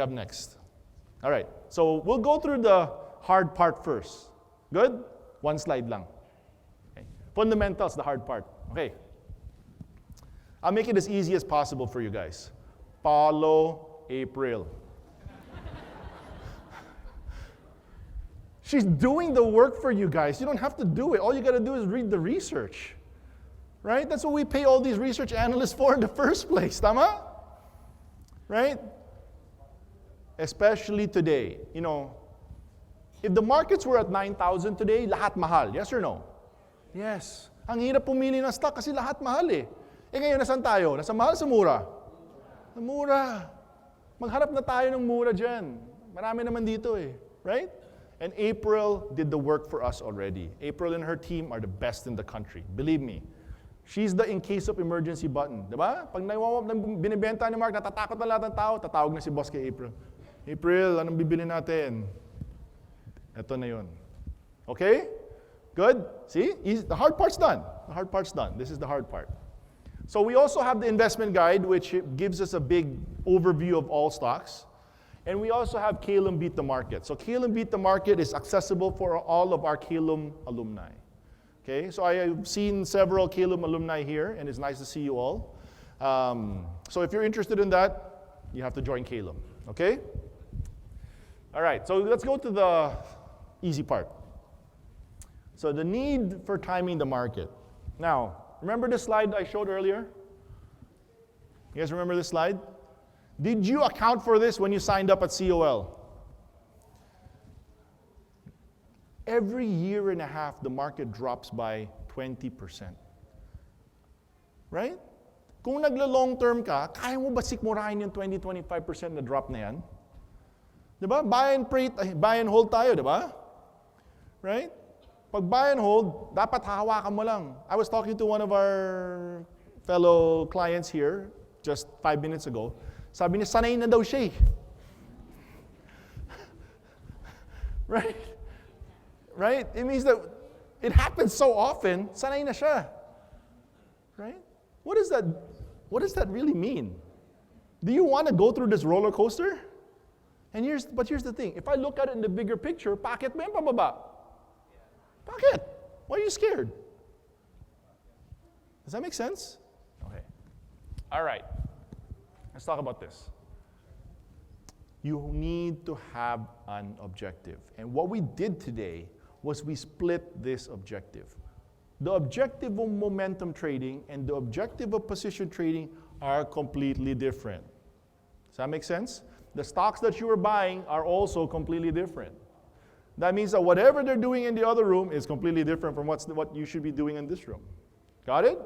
have next? All right, so we'll go through the hard part first. Good? One slide lang. Okay. Fundamentals, the hard part. Okay. I'll make it as easy as possible for you guys. Follow April. She's doing the work for you guys. You don't have to do it. All you got to do is read the research. Right? That's what we pay all these research analysts for in the first place. Tama? Right? Especially today. You know, if the markets were at 9,000 today, lahat mahal. Yes or no? Yes. Ang hirap pumili ng stock kasi lahat mahal eh. Eh ngayon, nasan tayo? Nasa mahal sa mura? Sa mura. Magharap na tayo ng mura dyan. Marami naman dito eh. Right? And April did the work for us already. April and her team are the best in the country. Believe me. She's the in case of emergency button. Diba? Pag binibenta ni Mark, natatakot na lahat ng tao, tatawag na si boss kay April. April, anong bibili natin? Ito na yun. Okay? Good? See? The hard part's done. The hard part's done. This is the hard part. So we also have the investment guide, which gives us a big overview of all stocks. And we also have Calum Beat the Market. So Calum Beat the Market is accessible for all of our Calum alumni. Okay, so I have seen several Calum alumni here, and it's nice to see you all. So if you're interested in that, you have to join Calum. Okay? All right, so let's go to the easy part. So the need for timing the market. Now, remember the slide I showed earlier? You guys remember this slide? Did you account for this when you signed up at COL? Every year and a half, the market drops by 20%. Right? Kung nagla-long term ka, kaya mo ba sikmurahin yung 20-25% na drop na yan? Diba? Buy and hold tayo, diba? Right? Pag buy and hold, dapat hahawakan mo lang. I was talking to one of our fellow clients here just 5 minutes ago. Sabi niya, sanay na daw siya eh. Right? Right? It means that it happens so often, sanay na siya. Right? What does that really mean? Do you want to go through this roller coaster? But here's the thing. If I look at it in the bigger picture, bakit ba yung pababa? Bakit? Why are you scared? Does that make sense? Okay. All right. Let's talk about this. You need to have an objective. And what we did today was we split this objective. The objective of momentum trading and the objective of position trading are completely different. Does that make sense? The stocks that you are buying are also completely different. That means that whatever they're doing in the other room is completely different from what you should be doing in this room. Got it?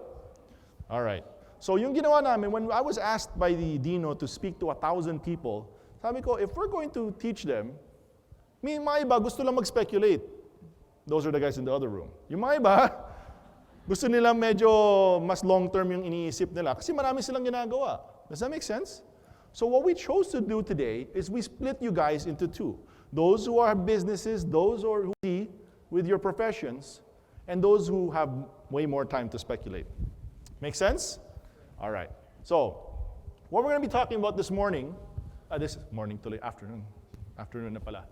All right. So yung ginawa namin, when I was asked by the Dino to speak to 1,000 people, sabi ko, if we're going to teach them, may mga iba gusto lang mag-speculate. Those are the guys in the other room. Yung mga iba, gusto nila medyo mas long-term yung iniisip nila kasi marami silang ginagawa. Does that make sense? So what we chose to do today is we split you guys into two. Those who have businesses, those who see with your professions, and those who have way more time to speculate. Make sense? All right. So, what we're going to be talking about this morning, afternoon na pala.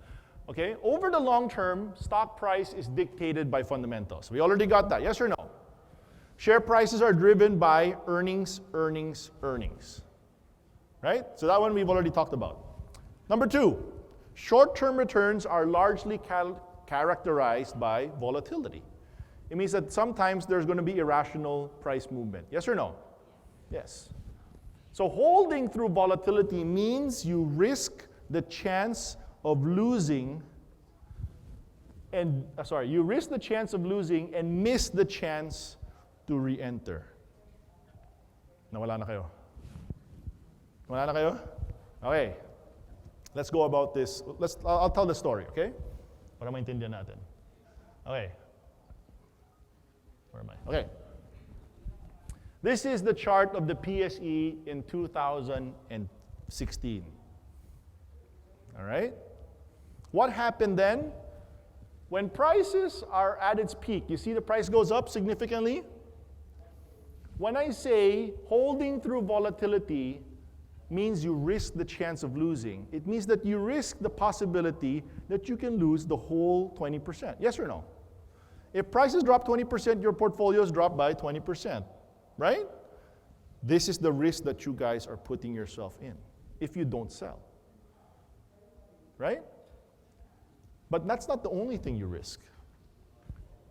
Okay, over the long term, stock price is dictated by fundamentals. We already got that, yes or no? Share prices are driven by earnings. Right? So that one we've already talked about. Number two, short-term returns are largely characterized by volatility. It means that sometimes there's going to be irrational price movement. Yes or no? Yes. So holding through volatility means you risk the chance of losing and miss the chance to re-enter. Nawala na kayo? Nawala na kayo? Okay. Let's go about this. I'll tell the story, okay? Para maintindihan natin. Okay. Where am I? Okay. This is the chart of the PSE in 2016. All right? What happened then? When prices are at its peak, you see the price goes up significantly? When I say holding through volatility, means you risk the chance of losing. It means that you risk the possibility that you can lose the whole 20%. Yes or no? If prices drop 20%, your portfolios drop by 20%, right? This is the risk that you guys are putting yourself in if you don't sell, right? But that's not the only thing you risk.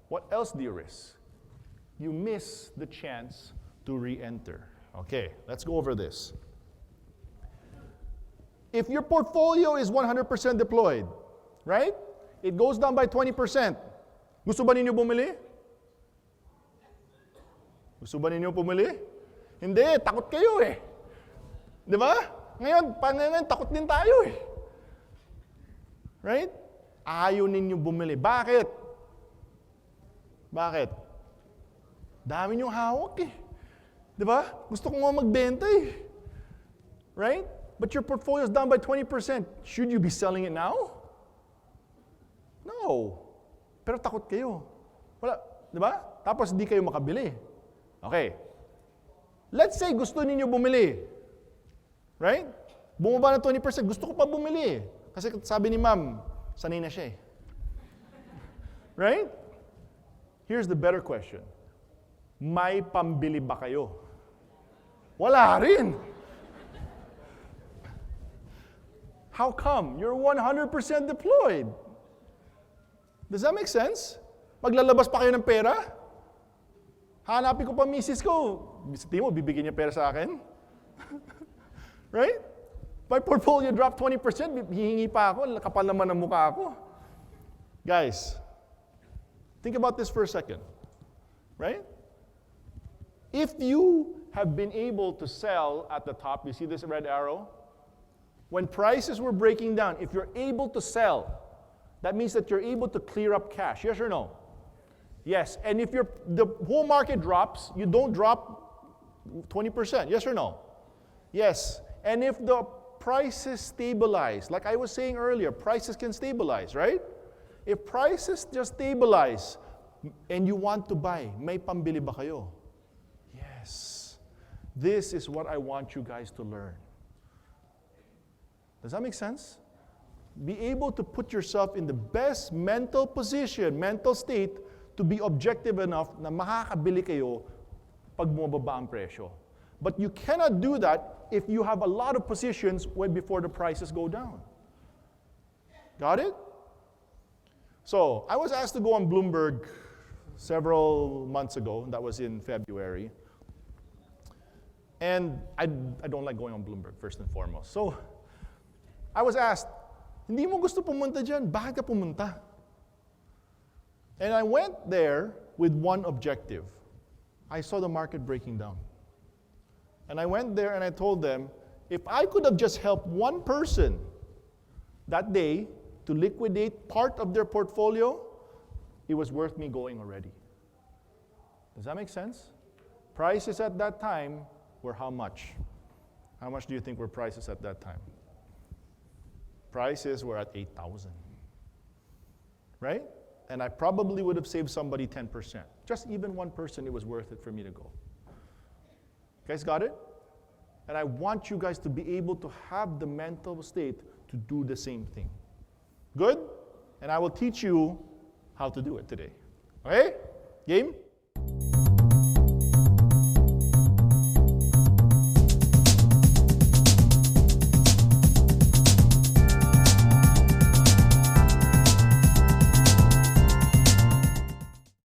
What else do you risk? You miss the chance to re-enter. Okay, let's go over this. If your portfolio is 100% deployed, right? It goes down by 20%. Gusto ba ninyo bumili? Gusto ba ninyo bumili? Hindi, takot kayo eh. Di ba? Ngayon, takot din tayo eh. Right? Ayaw ninyo bumili. Bakit? Bakit? Dami niyong hawak eh. Di ba? Gusto ko nga magbenta eh. Right? But your portfolio is down by 20%. Should you be selling it now? No. Pero takot kayo. Wala, di ba? Tapos hindi kayo makabili. Okay. Let's say gusto ninyo bumili. Right? Bumaba ng 20%. Gusto ko pa bumili. Kasi sabi ni ma'am, sanay na siya eh. Right? Here's the better question. May pambili ba kayo? Wala rin. How come? You're 100% deployed. Does that make sense? Maglalabas pa kayo ng pera? Hanapin ko pa misis ko. Tingin mo, bibigyan niya pera sa akin? Right? My portfolio dropped 20%, hihingi pa ako, kapal naman ang mukha ako. Guys, think about this for a second. Right? If you have been able to sell at the top, you see this red arrow? When prices were breaking down, if you're able to sell, that means that you're able to clear up cash. Yes or no? Yes. And if the whole market drops, you don't drop 20%. Yes or no? Yes. And if the prices stabilize, like I was saying earlier, prices can stabilize, right? If prices just stabilize and you want to buy, may pambili ba kayo? Yes. This is what I want you guys to learn. Does that make sense? Be able to put yourself in the best mental position, mental state, to be objective enough na makakabili kayo pag bumababa ang presyo. But you cannot do that if you have a lot of positions before the prices go down. Got it? So, I was asked to go on Bloomberg several months ago. That was in February. And I don't like going on Bloomberg, first and foremost. So, I was asked, hindi mo gusto pumunta dyan, bakit ka pumunta? And I went there with one objective. I saw the market breaking down. And I went there and I told them, if I could have just helped one person that day to liquidate part of their portfolio, it was worth me going already. Does that make sense? Prices at that time were how much? How much do you think were prices at that time? Prices were at 8,000. Right? And I probably would have saved somebody 10%. Just even one person, it was worth it for me to go. You guys got it? And I want you guys to be able to have the mental state to do the same thing. Good? And I will teach you how to do it today. Okay? Game?